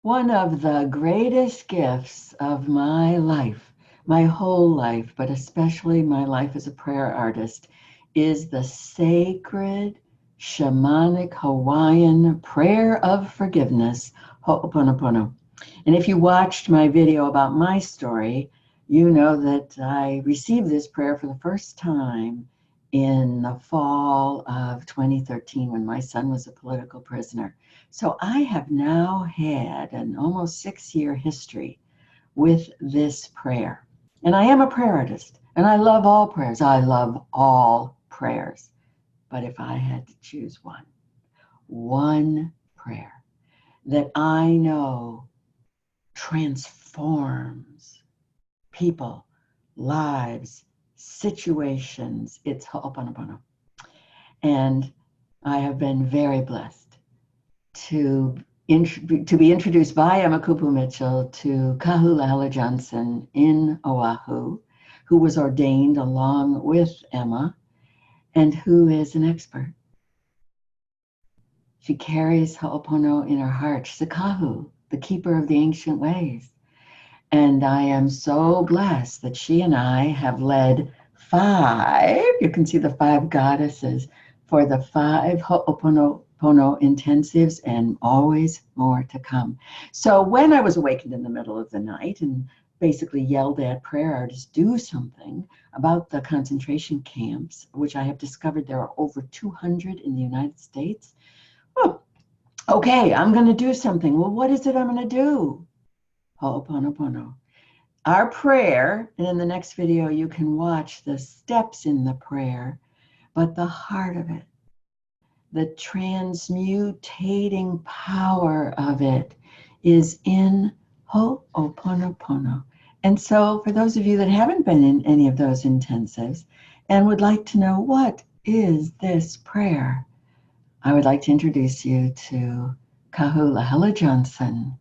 One of the greatest gifts of my life, my whole life, but especially my life as a prayer artist, is the sacred shamanic Hawaiian prayer of forgiveness, Ho'oponopono. And if you watched my video about my story, you know that I received this prayer for the first time in the fall of 2013 when my son was a political prisoner. So I have now had an almost 6-year history with this prayer. And I am a prayer artist, and I love all prayers. I love all prayers. But if I had to choose one prayer that I know transforms people, lives, situations, it's Ho'oponopono. And I have been very blessed to be introduced by Emma Kupu Mitchell to Kahulahela Johnson in Oahu, who was ordained along with Emma and who is an expert. She carries Ho'opono in her heart. She's a kahu, the keeper of the ancient ways. And I am so blessed that she and I have led 5, you can see the 5 goddesses, for the 5 Ho'oponopono intensives, and always more to come. So when I was awakened in the middle of the night and basically yelled at prayer artists, do something about the concentration camps, which I have discovered there are over 200 in the United States. Oh, okay, I'm going to do something. Well, what is it I'm going to do? Ho'oponopono. Our prayer, and in the next video you can watch the steps in the prayer, but the heart of it, the transmutating power of it is in Ho'oponopono. And so for those of you that haven't been in any of those intensives and would like to know what is this prayer, I would like to introduce you to Kahulahela Johnson,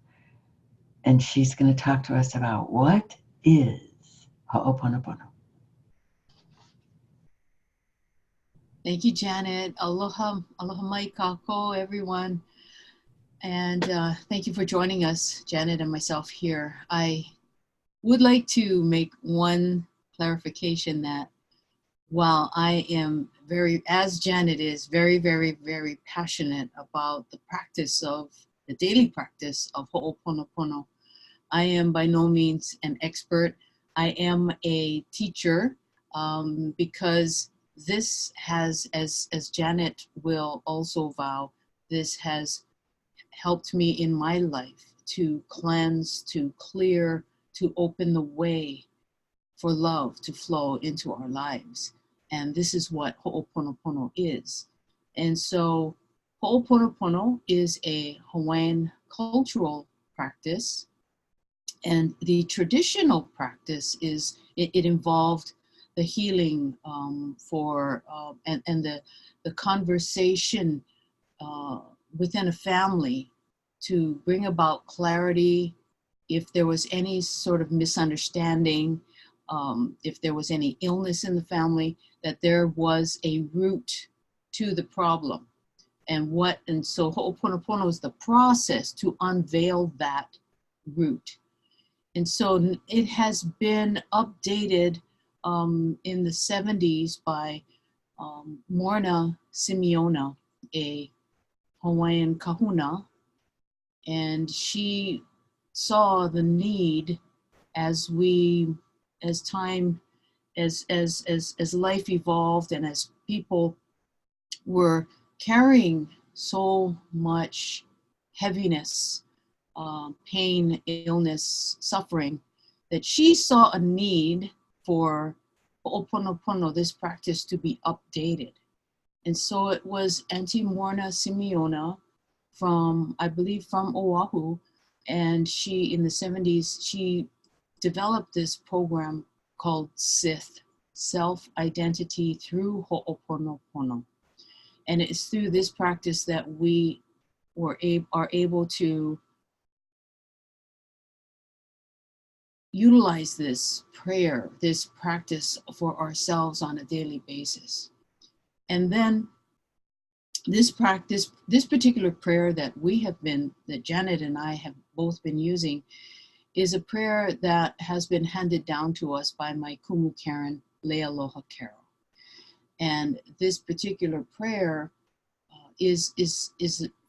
and she's going to talk to us about what is Ho'oponopono. Thank you, Janet. Aloha, aloha mai kako, everyone. And thank you for joining us, Janet and myself here. I would like to make one clarification that while I am very, as Janet is, very, very, very passionate about the practice of, the daily practice of Ho'oponopono, I am by no means an expert. I am a teacher because this has, as Janet will also vow, this has helped me in my life to cleanse, to clear, to open the way for love to flow into our lives. And this is what Ho'oponopono is. And so Ho'oponopono is a Hawaiian cultural practice. And the traditional practice is, it involved the healing and the conversation within a family to bring about clarity if there was any sort of misunderstanding, if there was any illness in the family, that there was a root to the problem. And so Ho'oponopono is the process to unveil that root. And so it has been updated in the 70s by Morna Simeona, a Hawaiian kahuna, and she saw the need as life evolved and as people were carrying so much heaviness, pain, illness, suffering, that she saw a need for Ho'oponopono, this practice, to be updated. And so it was Auntie Morna Simeona I believe from Oahu, and she, in the 70s, she developed this program called SITH, Self-Identity Through Ho'oponopono. And it's through this practice that we are able to utilize this prayer, this practice for ourselves on a daily basis. And then this practice, this particular prayer that Janet and I have both been using, is a prayer that has been handed down to us by my Kumu Karen, Lealoha Carol. And this particular prayer is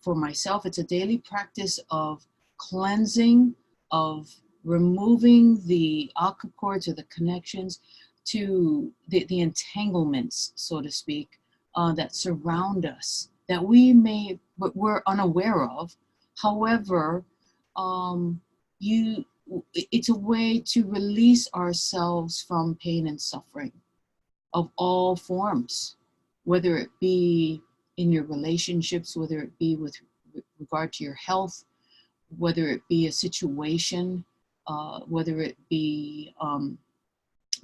for myself, it's a daily practice of cleansing, of removing the akka cords or the connections to the entanglements, so to speak, that surround us, that we're unaware of. However, it's a way to release ourselves from pain and suffering of all forms, whether it be in your relationships, whether it be with regard to your health, whether it be a situation, whether it be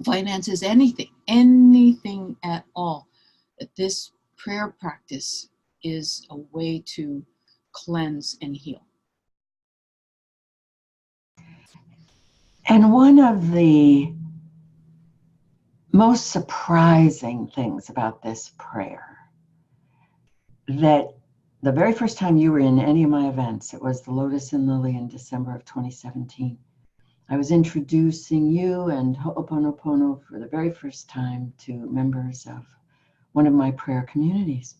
finances, anything at all. That this prayer practice is a way to cleanse and heal. And one of the most surprising things about this prayer, that the very first time you were in any of my events, it was the Lotus and Lily in December of 2017. I was introducing you and Ho'oponopono for the very first time to members of one of my prayer communities.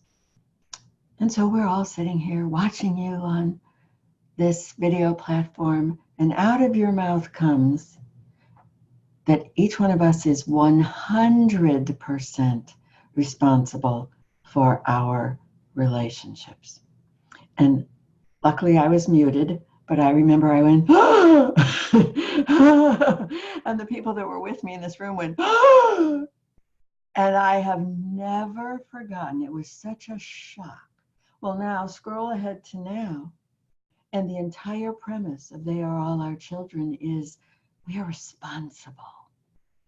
And so we're all sitting here watching you on this video platform, and out of your mouth comes that each one of us is 100% responsible for our relationships. And luckily I was muted, but I remember I went, ah! And the people that were with me in this room went, ah! And I have never forgotten. It was such a shock. Well, now scroll ahead to now. And the entire premise of They Are All Our Children is we are responsible.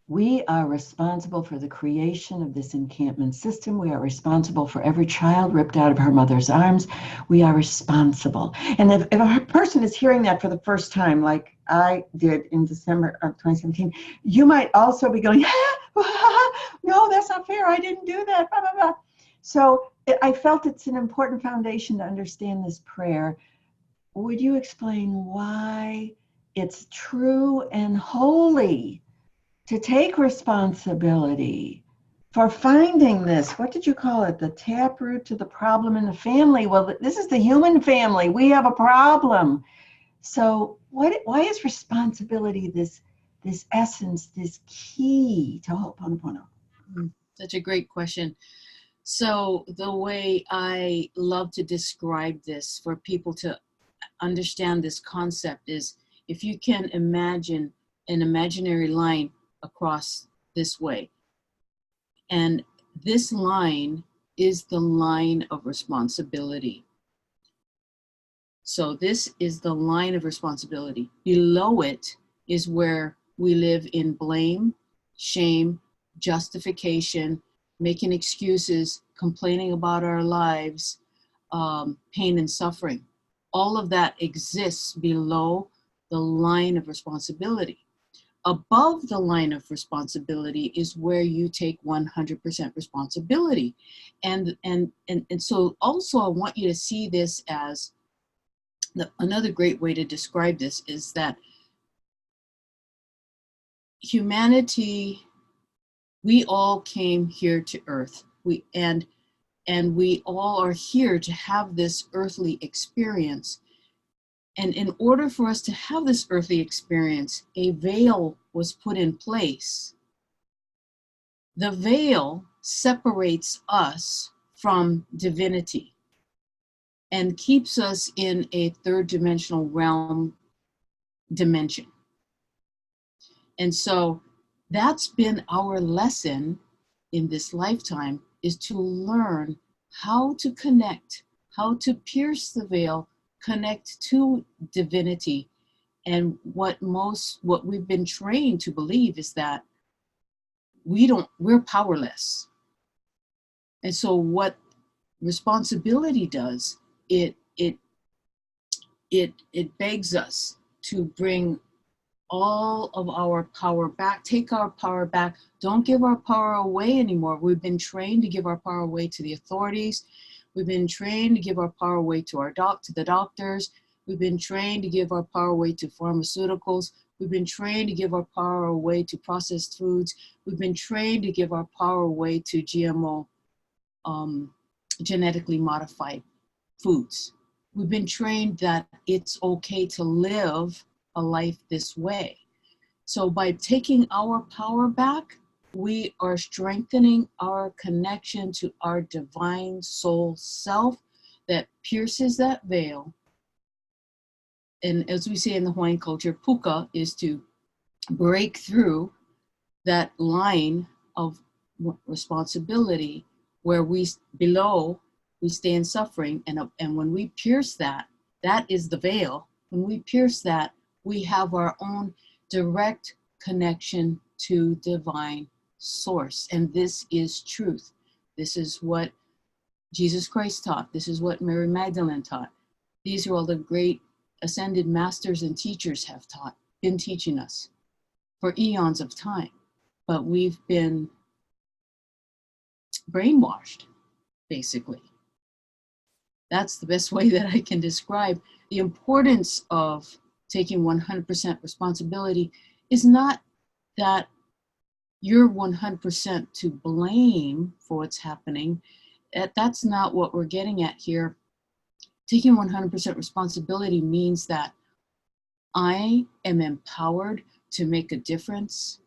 We are responsible for the creation of this encampment system. We are responsible for every child ripped out of her mother's arms. We are responsible. And if a person is hearing that for the first time, like I did in December of 2017, you might also be going, no, that's not fair. I didn't do that. Blah, blah, blah. So I felt it's an important foundation to understand this prayer. Would you explain why it's true and holy to take responsibility for finding this, what did you call it, the taproot to the problem in the family? Well, this is the human family. We have a problem. So why is responsibility this essence, this key to Ho'oponopono? Such a great question. So the way I love to describe this for people to understand this concept is, if you can imagine an imaginary line across this way, and this line is the line of responsibility. So this is the line of responsibility. Below it is where we live in blame, shame, justification, making excuses, complaining about our lives, pain and suffering. All of that exists below the line of responsibility. Above the line of responsibility is where you take 100% responsibility. And so also I want you to see this as another great way to describe this is that humanity, we all came here to earth. And we all are here to have this earthly experience. And in order for us to have this earthly experience, a veil was put in place. The veil separates us from divinity and keeps us in a third dimensional realm dimension. And so that's been our lesson in this lifetime, is to learn how to connect, how to pierce the veil, connect to divinity. And what we've been trained to believe is that we're powerless. And so what responsibility does, it begs us to bring all of our power back, take our power back. Don't give our power away anymore. We've been trained to give our power away to the authorities. We've been trained to give our power away to the doctors. We've been trained to give our power away to pharmaceuticals. We've been trained to give our power away to processed foods. We've been trained to give our power away to GMO, genetically modified foods. We've been trained that it's okay to live a life this way. So by taking our power back, we are strengthening our connection to our divine soul self that pierces that veil. And as we say in the Hawaiian culture, puka is to break through that line of responsibility where we stay in suffering. And when we pierce that, that is the veil. When we pierce that, we have our own direct connection to divine source. And this is truth. This is what Jesus Christ taught. This is what Mary Magdalene taught. These are all the great ascended masters and teachers have been teaching us for eons of time. But we've been brainwashed, basically. That's the best way that I can describe the importance of taking 100% responsibility. Is not that you're 100% to blame for what's happening. That's not what we're getting at here. Taking 100% responsibility means that I am empowered to make a difference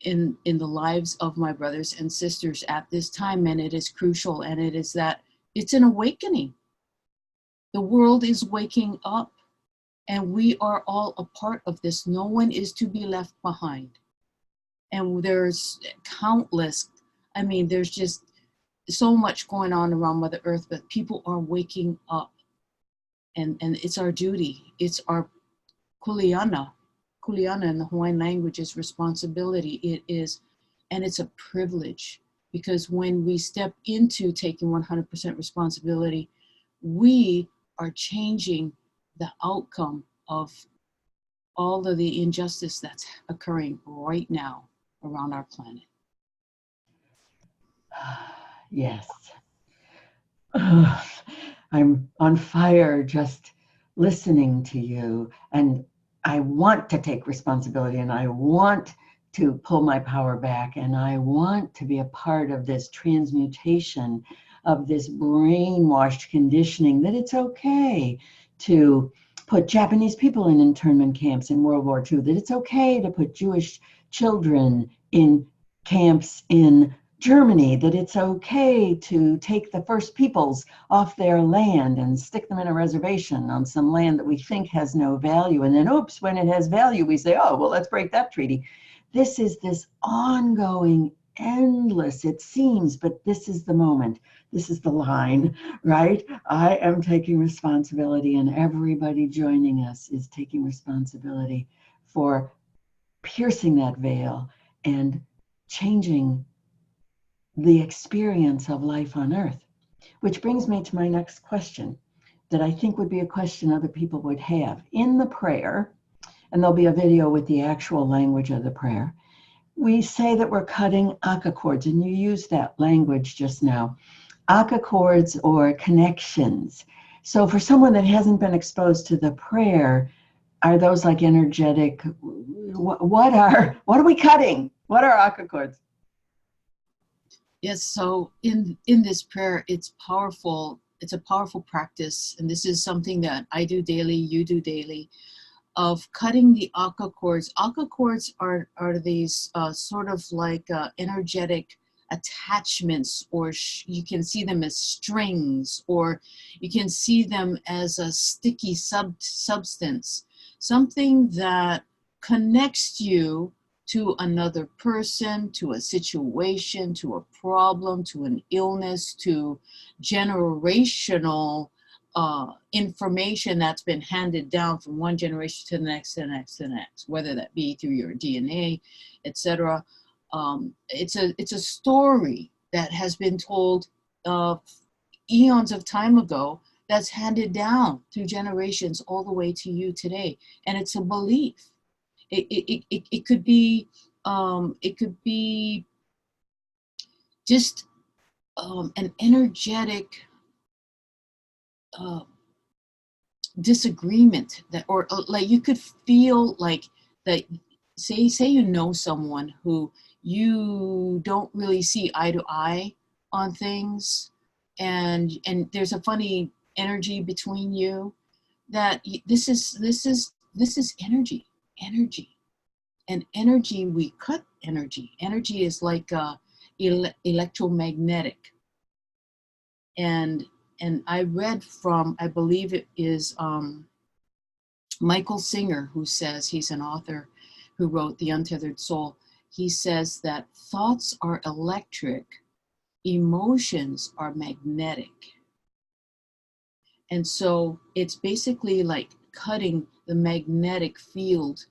in the lives of my brothers and sisters at this time, and it is crucial, and it is that it's an awakening. The world is waking up, and we are all a part of this. No one is to be left behind. And there's there's just so much going on around Mother Earth, but people are waking up, and it's our duty. It's our kuleana. Kuleana in the Hawaiian language is responsibility. It is, and it's a privilege, because when we step into taking 100% responsibility, we are changing the outcome of all of the injustice that's occurring right now around our planet. Yes. I'm on fire just listening to you, and I want to take responsibility, and I want to pull my power back, and I want to be a part of this transmutation of this brainwashed conditioning that it's okay to put Japanese people in internment camps in World War II, that it's okay to put Jewish children in camps in Germany, that it's okay to take the first peoples off their land and stick them in a reservation on some land that we think has no value. And then, oops, when it has value, we say, oh, well, let's break that treaty. This is this ongoing, endless, it seems, but this is the moment. This is the line, right? I am taking responsibility, and everybody joining us is taking responsibility for piercing that veil and changing the experience of life on Earth. Which brings me to my next question that I think would be a question other people would have. In the prayer, and there'll be a video with the actual language of the prayer, we say that we're cutting aka cords, and you used that language just now. Aka cords or connections. So for someone that hasn't been exposed to the prayer, are those like energetic? What are we cutting? What are aka cords? Yes, so in this prayer, it's powerful. It's a powerful practice, and this is something that I do daily, you do daily, of cutting the aka cords. Aka cords are these sort of like energetic attachments, or you can see them as strings, or you can see them as a sticky substance, something that connects you to another person, to a situation, to a problem, to an illness, to generational information that's been handed down from one generation to the next, to the next, to the next, whether that be through your DNA, etc. It's a story that has been told eons of time ago, that's handed down through generations all the way to you today, and it's a belief. It could be just an energetic uh, disagreement, that, or like you could feel like that. Say you know someone who you don't really see eye to eye on things, and there's a funny energy between you. That this is energy, and energy, we cut energy. Energy is like electromagnetic. And I read from, I believe it is Michael Singer, who says, he's an author who wrote The Untethered Soul. He says that thoughts are electric, emotions are magnetic. And so it's basically like cutting the magnetic field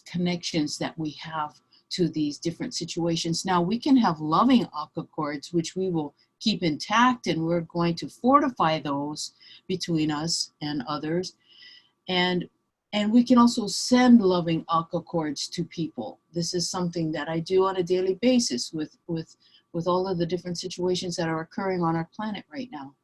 connections that we have to these different situations. Now, we can have loving aqua cords, which we will keep intact, and we're going to fortify those between us and others. And we can also send loving aqua cords to people. This is something that I do on a daily basis with all of the different situations that are occurring on our planet right now.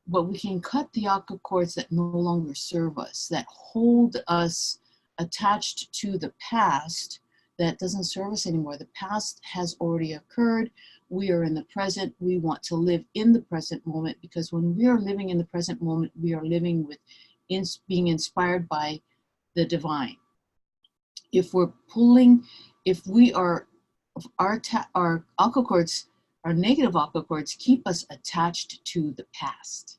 But we can cut the aqua cords that no longer serve us, that hold us attached to the past, that doesn't serve us anymore. The past has already occurred. We are in the present. We want to live in the present moment, because when we are living in the present moment, we are living with being inspired by the divine. If we are, our aqua cords, our negative aqua cords keep us attached to the past.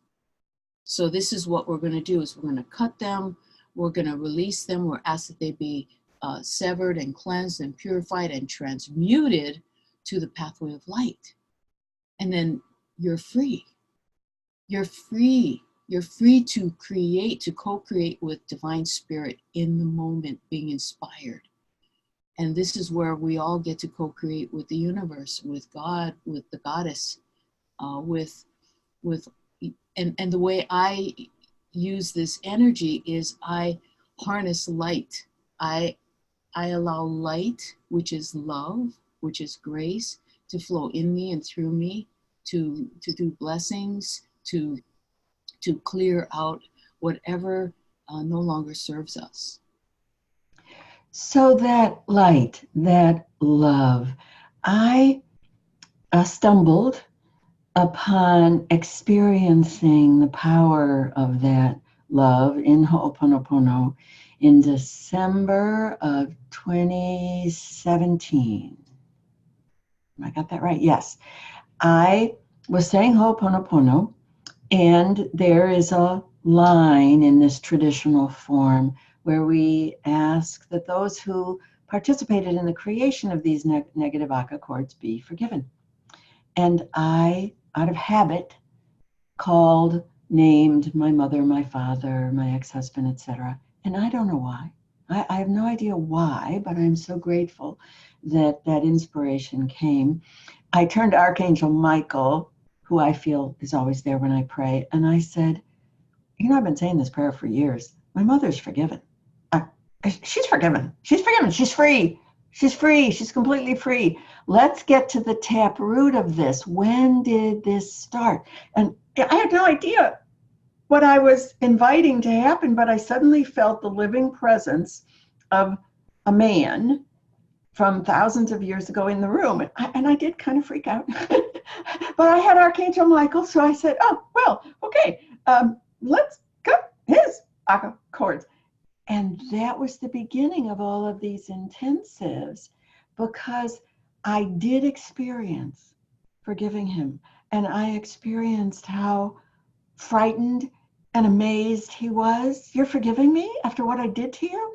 So this is what we're going to do, is we're going to cut them, we're going to release them, we're asked that they be severed and cleansed and purified and transmuted to the pathway of light. And then you're free. You're free. You're free to create, to co-create with divine spirit in the moment, being inspired. And this is where we all get to co-create with the universe, with God, with the goddess, and the way I use this energy is I harness light. I allow light, which is love, which is grace, to flow in me and through me, to do blessings, to clear out whatever no longer serves us. So that light, that love, I stumbled upon experiencing the power of that love in Ho'oponopono in December of 2017. I got that right? Yes. I was saying Ho'oponopono, and there is a line in this traditional form where we ask that those who participated in the creation of these negative aqua cords be forgiven. And I, out of habit, named my mother, my father, my ex-husband, etc. And I don't know why. I have no idea why, but I'm so grateful that that inspiration came. I turned to Archangel Michael, who I feel is always there when I pray, and I said, I've been saying this prayer for years. My mother's forgiven. She's forgiven. She's forgiven. She's free. She's free. She's completely free. Let's get to the taproot of this. When did this start? And I had no idea what I was inviting to happen, but I suddenly felt the living presence of a man from thousands of years ago in the room. And I did kind of freak out. But I had Archangel Michael, so I said, oh, well, okay, let's cut his aqua cords. And that was the beginning of all of these intensives, because I did experience forgiving him. And I experienced how frightened and amazed he was. You're forgiving me after what I did to you?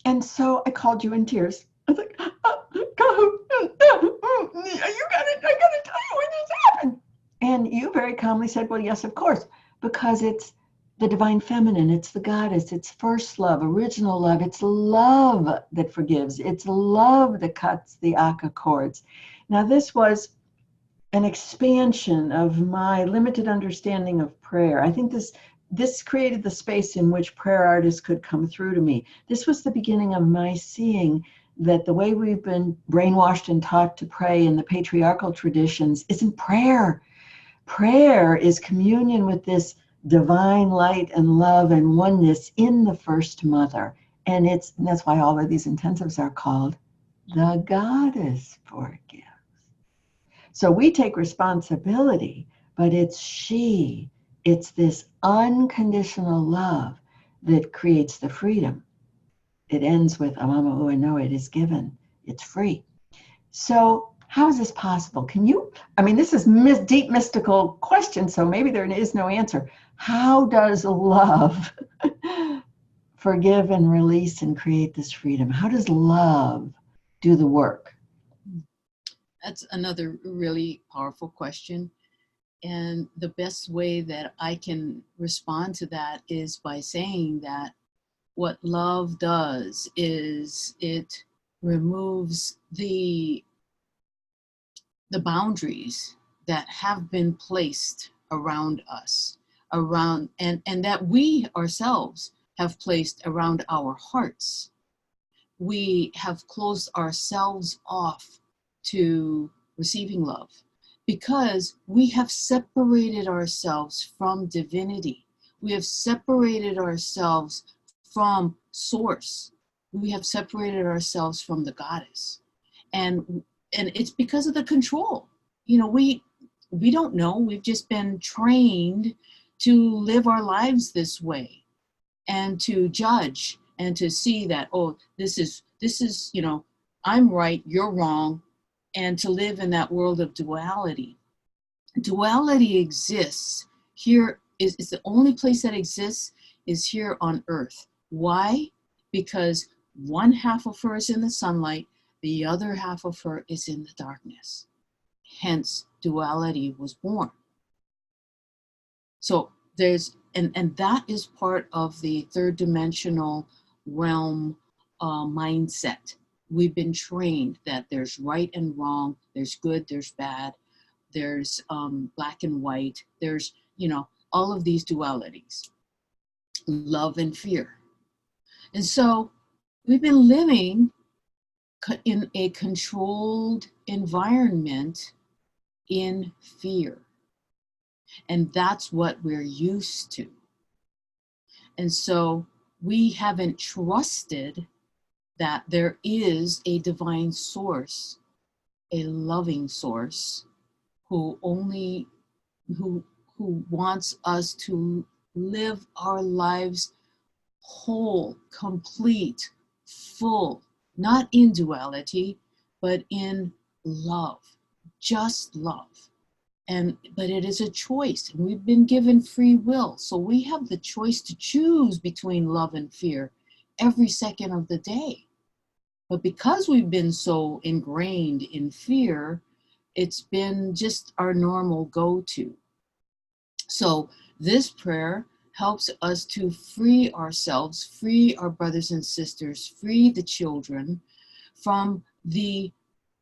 And so I called you in tears. I was like, Kahu, you got it. I got to tell you when this happened. And you very calmly said, well, yes, of course, because it's the divine feminine, it's the goddess, it's first love, original love, it's love that forgives, it's love that cuts the aqua cords. Now, this was an expansion of my limited understanding of prayer. I think this created the space in which prayer artists could come through to me. This was the beginning of my seeing that the way we've been brainwashed and taught to pray in the patriarchal traditions isn't prayer. Prayer is communion with this divine light and love and oneness in the first mother. And that's why all of these intensives are called the Goddess Forgives. So we take responsibility, but it's this unconditional love that creates the freedom. It ends with Amama Ua no, it is given, it's free. So how is this possible? This is deep mystical question, so maybe there is no answer. How does love forgive and release and create this freedom? How does love do the work? That's another really powerful question. And the best way that I can respond to that is by saying that what love does is it removes the boundaries that have been placed around us, and that we ourselves have placed around our hearts. We have closed ourselves off to receiving love because we have separated ourselves from divinity. We have separated ourselves from source. We have separated ourselves from the goddess. And it's because of the control. We don't know. We've just been trained to live our lives this way and to judge and to see that, oh, this is I'm right, you're wrong, and to live in that world of duality. Duality exists here, is the only place that exists is here on earth. Why? Because one half of her is in the sunlight, the other half of her is in the darkness. Hence, duality was born. So and that is part of the third dimensional realm mindset. We've been trained that there's right and wrong, there's good, there's bad, there's black and white, there's, all of these dualities, love and fear. And so we've been living in a controlled environment in fear. And that's what we're used to. And so we haven't trusted that there is a divine source, a loving source, who wants us to live our lives whole, complete, full, not in duality, but in love, just love. But it is a choice, and we've been given free will. So we have the choice to choose between love and fear every second of the day. But because we've been so ingrained in fear, it's been just our normal go-to. So this prayer helps us to free ourselves, free our brothers and sisters, free the children from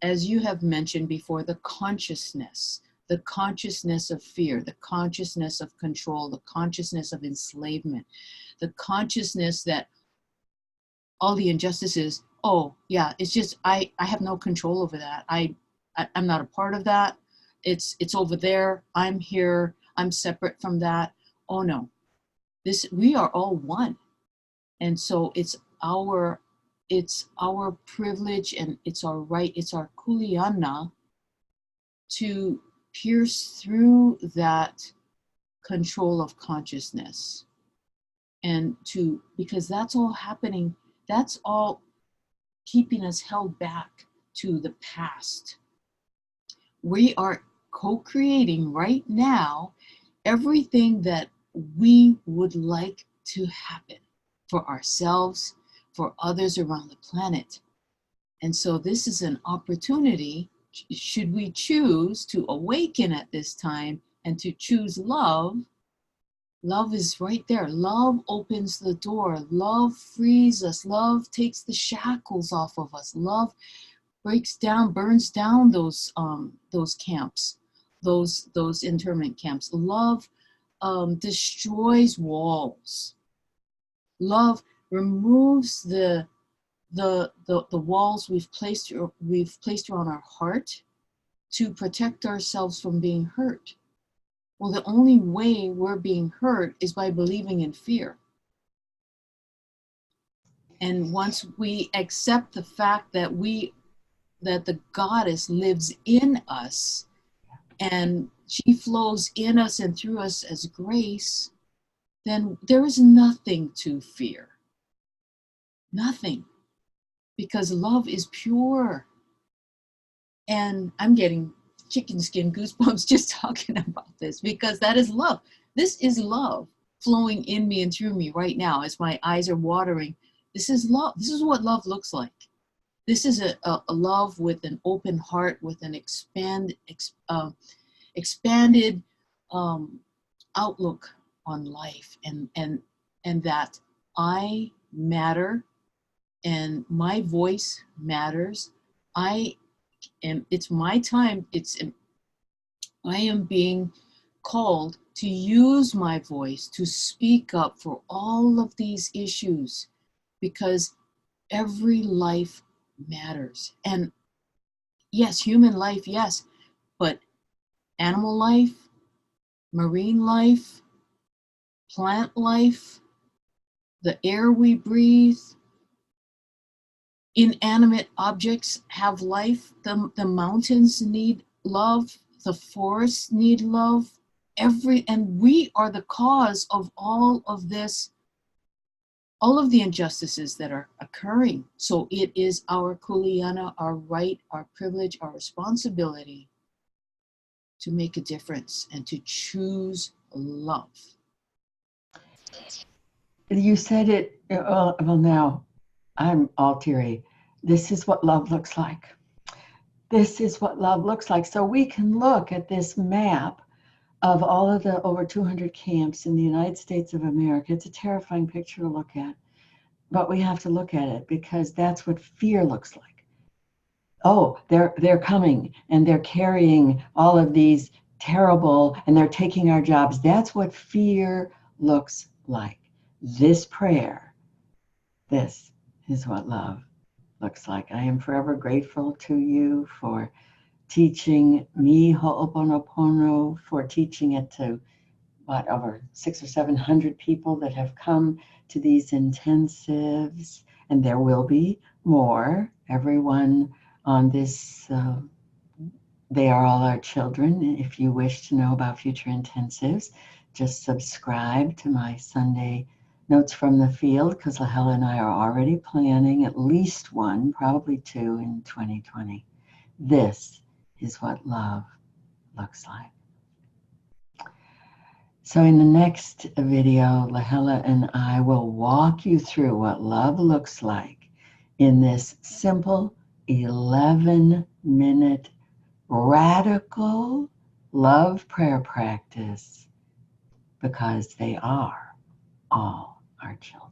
as you have mentioned before, the consciousness of fear, the consciousness of control, the consciousness of enslavement, the consciousness that all the injustices, oh yeah, it's just, I have no control over that. I'm not a part of that. It's over there. I'm here. I'm separate from that. Oh no, we are all one. And so it's our privilege, and it's our right, it's our kuleana to pierce through that control of consciousness, and because that's all happening, that's all keeping us held back to the past. We are co-creating right now everything that we would like to happen for ourselves, for others around the planet. And so this is an opportunity, should we choose to awaken at this time and to choose love. Love is right there. Love opens the door. Love frees us. Love takes the shackles off of us. Love burns down those camps, those internment camps. Love destroys walls. Love removes the walls we've placed around our heart to protect ourselves from being hurt. Well, the only way we're being hurt is by believing in fear. And once we accept the fact that the goddess lives in us and she flows in us and through us as grace, then there is nothing to fear. Nothing. Because love is pure. And I'm getting chicken skin goosebumps just talking about this, because that is love. This is love flowing in me and through me right now as my eyes are watering. This is love. This is what love looks like. This is a love with an open heart, with an expanded outlook on life, and that I matter and my voice matters. It's my time. I am being called to use my voice to speak up for all of these issues, because every life matters. And yes, human life, yes, but animal life, marine life, plant life, the air we breathe, inanimate objects have life. The mountains need love. The forests need love. And we are the cause of all of this, all of the injustices that are occurring. So it is our kuleana, our right, our privilege, our responsibility to make a difference and to choose love. You said it, well, now I'm all teary. This is what love looks like. This is what love looks like. So we can look at this map of all of the over 200 camps in the United States of America. It's a terrifying picture to look at, but we have to look at it because that's what fear looks like. Oh, they're coming and they're carrying all of these terrible, and they're taking our jobs. That's what fear looks like. This prayer, this is what love looks like. I am forever grateful to you for teaching me Ho'oponopono, for teaching it to over 600 or 700 people that have come to these intensives, and there will be more. Everyone on this, they are all our children. If you wish to know about future intensives, just subscribe to my Sunday Notes from the Field, because Lahela and I are already planning at least one, probably two in 2020. This is what love looks like. So in the next video, Lahela and I will walk you through what love looks like in this simple 11-minute radical love prayer practice, because they are all our children.